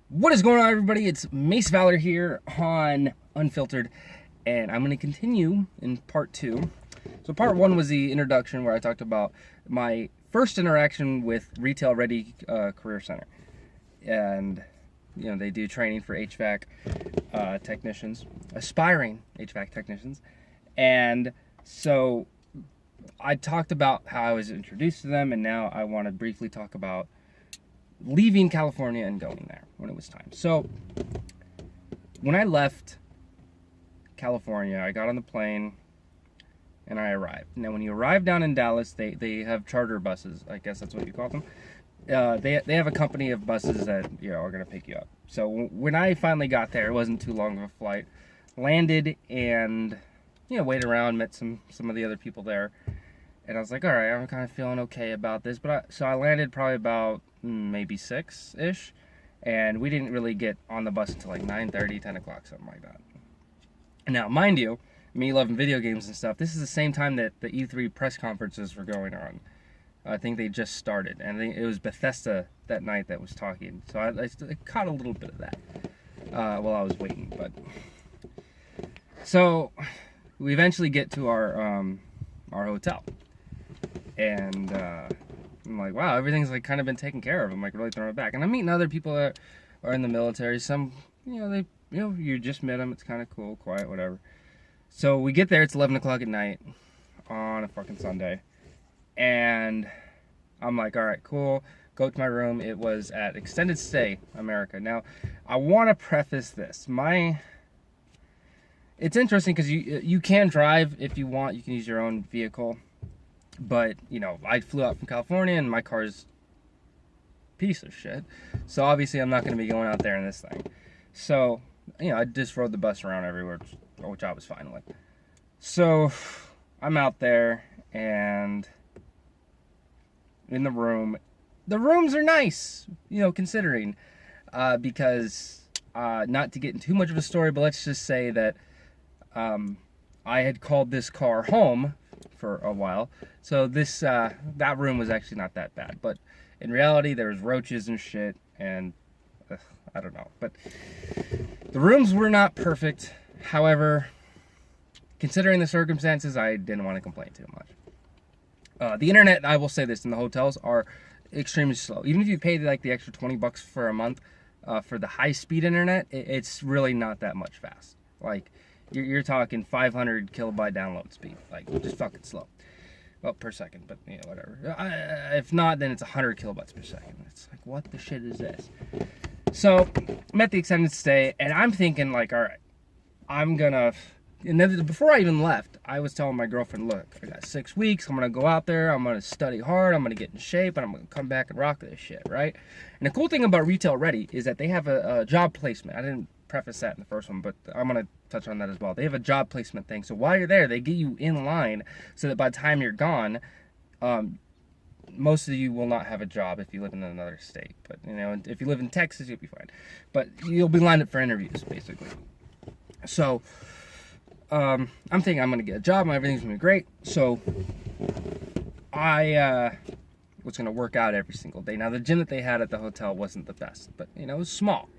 What is going on, everybody? It's Mace Valor here on Unfiltered, and I'm going to continue in part two. So part one was the introduction where I talked about my first interaction with Retail Ready Career Center. And, you know, they do training for HVAC technicians, aspiring HVAC technicians. And so I talked about how I was introduced to them, and now I want to briefly talk about leaving California and going there when it was time. So when I left California, I got on the plane and I arrived. Now when you arrive down in Dallas, they have charter buses. I guess that's what you call them. They have a company of buses that, you know, are going to pick you up. So when I finally got there, it wasn't too long of a flight. Landed and, you know, waited around, met some of the other people there. And I was like, all right, I'm kind of feeling okay about this. So I landed probably about maybe 6-ish. And we didn't really get on the bus until like 9:30, 10 o'clock, something like that. Now, mind you, me loving video games and stuff, this is the same time that the E3 press conferences were going on. I think they just started. And it was Bethesda that night that was talking. So I caught a little bit of that while I was waiting. But so we eventually get to our hotel. And I'm like, wow, everything's like kind of been taken care of. I'm like really throwing it back. And I'm meeting other people that are in the military. Some, you just met them. It's kind of cool, quiet, whatever. So we get there. It's 11 o'clock at night on a fucking Sunday. And I'm like, all right, cool. Go to my room. It was at Extended Stay America. Now, I want to preface this. It's interesting because you can drive if you want. You can use your own vehicle. But, you know, I flew out from California and my car's a piece of shit. So obviously I'm not going to be going out there in this thing. So, you know, I just rode the bus around everywhere, which I was fine with. So I'm out there and in the room. The rooms are nice, you know, considering. Because, not to get into too much of a story, but let's just say that I had called this car home for a while. So that room was actually not that bad, but in reality there was roaches and shit, and I don't know, but the rooms were not perfect. However, considering the circumstances, I didn't want to complain too much. The internet, I will say this, in the hotels are extremely slow. Even if you pay like the extra $20 for a month for the high-speed internet, it's really not that much fast. Like you're talking 500 kilobyte download speed, like just fucking slow. Well, per second, but you know, whatever. If not, then it's 100 kilobytes per second. It's like, what the shit is this? So I'm at the extended stay, and I'm thinking like, all right, I'm gonna. And then before I even left, I was telling my girlfriend, look, I got 6 weeks. I'm gonna go out there. I'm gonna study hard. I'm gonna get in shape, and I'm gonna come back and rock this shit, right? And the cool thing about Retail Ready is that they have a job placement. I didn't preface that in the first one, but I'm gonna touch on that as well. They have a job placement thing, so while you're there, they get you in line so that by the time you're gone, most of you will not have a job if you live in another state. But you know, if you live in Texas, you'll be fine. But you'll be lined up for interviews, basically. So I'm thinking I'm gonna get a job and everything's gonna be great. So I was gonna work out every single day. Now the gym that they had at the hotel wasn't the best, but you know, it was small.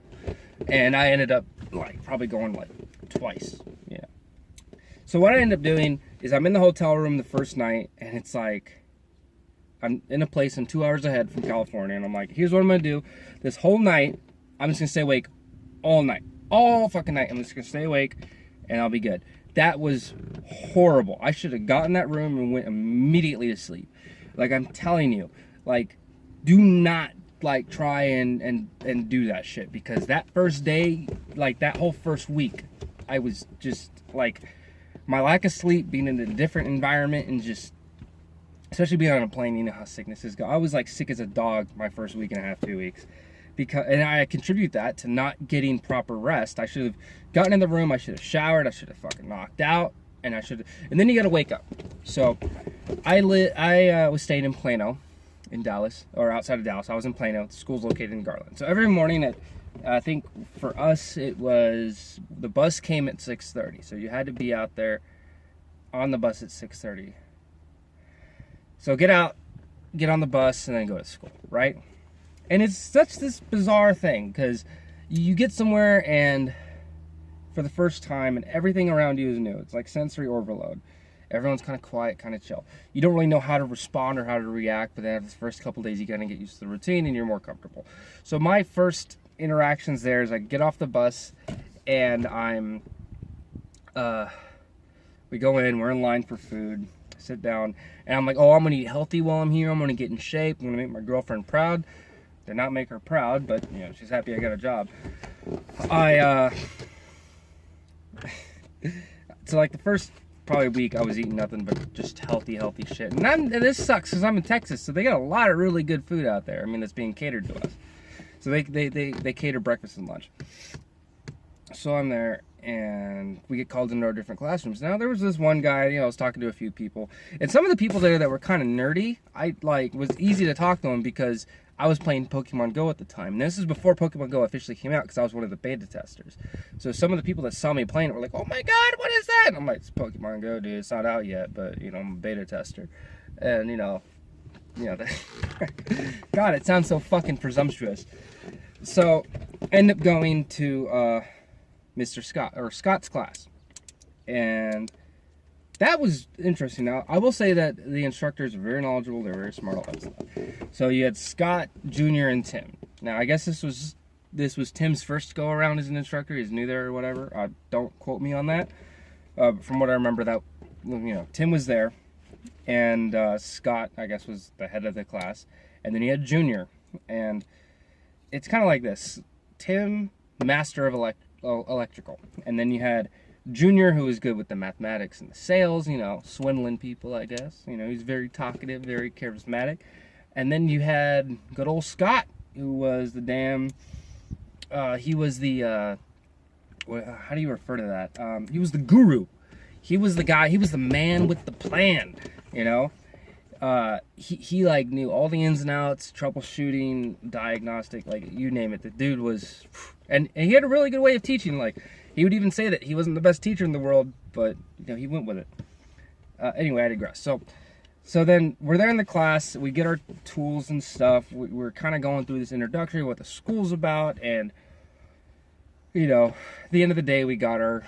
And I ended up like probably going like twice. Yeah. So what I ended up doing is I'm in the hotel room the first night, and it's like I'm in a place I'm 2 hours ahead from California, and I'm like, here's what I'm gonna do. This whole night, I'm just gonna stay awake all night. All fucking night. I'm just gonna stay awake and I'll be good. That was horrible. I should have gotten that room and went immediately to sleep. Like I'm telling you, like, do not like try and do that shit, because that first day, like that whole first week, I was just like, my lack of sleep, being in a different environment, and just especially being on a plane, you know how sicknesses go. I was like sick as a dog my first week and a half, 2 weeks, and I contribute that to not getting proper rest. I should have gotten in the room, I should have showered, I should have fucking knocked out, and then you gotta wake up. So I was staying in Plano, in Dallas, or outside of Dallas. I was in Plano. The school's located in Garland. So every morning I think for us it was, the bus came at 6:30. So you had to be out there on the bus at 6:30. So get out, get on the bus, and then go to school, right? And it's such this bizarre thing, because you get somewhere and for the first time and everything around you is new. It's like sensory overload. Everyone's kind of quiet, kind of chill. You don't really know how to respond or how to react, but then after the first couple days, you kind of get used to the routine and you're more comfortable. So my first interactions there is I get off the bus and we go in, we're in line for food, I sit down, and I'm like, oh, I'm gonna eat healthy while I'm here. I'm gonna get in shape. I'm gonna make my girlfriend proud. Did not make her proud, but you know, she's happy I got a job. So like the first probably week I was eating nothing but just healthy shit. And this sucks because I'm in Texas, so they got a lot of really good food out there. I mean, that's being catered to us. So they cater breakfast and lunch. So I'm there, and we get called into our different classrooms. Now there was this one guy, you know, I was talking to a few people, and some of the people there that were kind of nerdy, was easy to talk to them because I was playing Pokemon Go at the time. And this is before Pokemon Go officially came out because I was one of the beta testers. So some of the people that saw me playing it were like, oh my god, what is that? And I'm like, it's Pokemon Go, dude. It's not out yet, but, you know, I'm a beta tester. And, you know, God, it sounds so fucking presumptuous. So, end up going to Mr. Scott's class. And that was interesting. Now, I will say that the instructors are very knowledgeable. They're very smart, all that stuff. So you had Scott, Junior, and Tim. Now, I guess this was Tim's first go around as an instructor. He's new there or whatever. Don't quote me on that. From what I remember, that, you know, Tim was there, and Scott, I guess, was the head of the class, and then you had Junior, and it's kind of like this: Tim, master of electrical, and then you had Junior, who was good with the mathematics and the sales, you know, swindling people, I guess. You know, he's very talkative, very charismatic. And then you had good old Scott, who was the damn, he was the, how do you refer to that? He was the guru. He was the guy, he was the man with the plan, you know? He like knew all the ins and outs, troubleshooting, diagnostic, like you name it. The dude was, and he had a really good way of teaching. Like, he would even say that he wasn't the best teacher in the world, but you know, he went with it. Anyway, I digress. So then we're there in the class. We get our tools and stuff. We're kind of going through this introductory, what the school's about, and you know, at the end of the day, we got our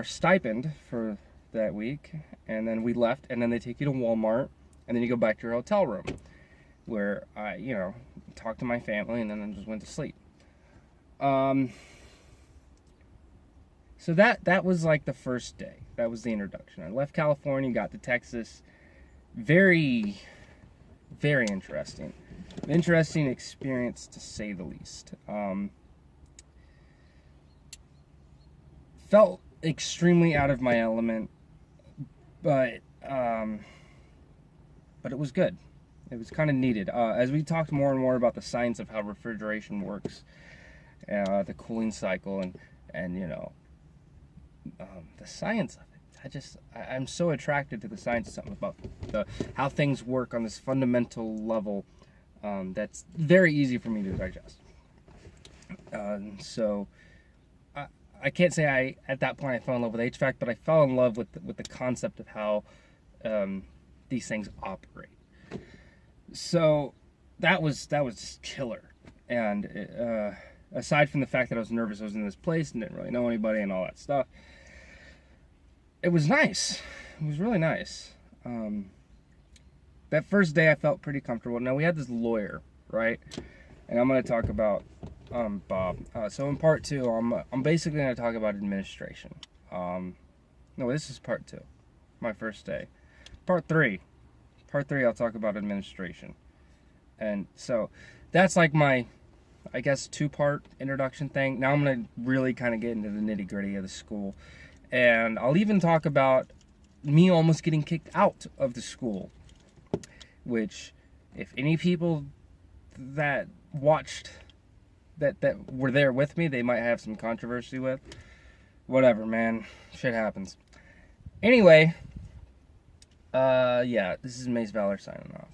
stipend for that week, and then we left. And then they take you to Walmart, and then you go back to your hotel room, where I, you know, talked to my family, and then I just went to sleep. So that was like the first day. That was the introduction. I left California, got to Texas. Very, very interesting. Interesting experience, to say the least. Felt extremely out of my element, but it was good. It was kind of needed. As we talked more and more about the science of how refrigeration works, the cooling cycle, and you know, the science of it. I'm so attracted to the science of something about how things work on this fundamental level that's very easy for me to digest. So I can't say at that point I fell in love with HVAC, but I fell in love with the concept of how these things operate. So that was just killer. And aside from the fact that I was nervous, I was in this place and didn't really know anybody and all that stuff, it was nice. It was really nice. That first day I felt pretty comfortable. Now we had this lawyer, right? And I'm going to talk about Bob. So in part 2, I'm basically going to talk about administration. No, this is part 2. My first day. Part 3, I'll talk about administration. And so that's like my, I guess, 2-part introduction thing. Now I'm going to really kind of get into the nitty-gritty of the school. And I'll even talk about me almost getting kicked out of the school, which, if any people that watched, that were there with me, they might have some controversy with. Whatever, man. Shit happens. Anyway, yeah, this is Mace Valor signing off.